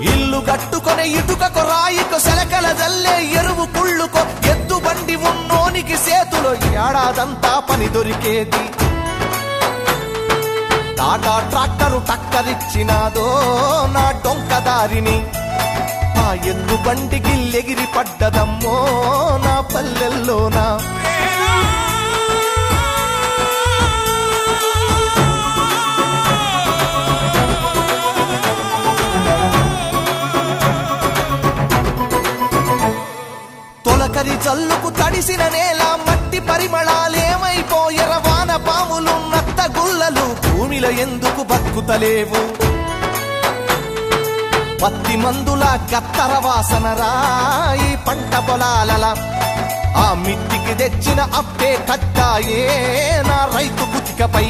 ఇల్లు కట్టుకొనే ఇటుకకు రాయికు సెలకల జల్లే ఎరువు కుళ్ళుకో ఎద్దు బండి ఉన్నోనికి సేతులో ఏడాదంతా పని దొరికేది టాటా ట్రాక్టరు టక్కరిచ్చినాదో నా డొంకదారిని ఆ ఎద్దు బండికి ఎగిరి పడ్డదమ్మో నా పల్లెల్లోనా తొలకరి జల్లుకు తడిసిన నేల మట్టి పరిమళాలేమైపోయర వాన పాములు నత్త గుల్లలు భూమిలో ఎందుకు బతుకుతలేవు పత్తి మందుల గత్తర వాసన రాయి పంట పొలాలల ఆ మిట్టికి తెచ్చిన అప్పే కట్టాయే నా రైతు బుతికపై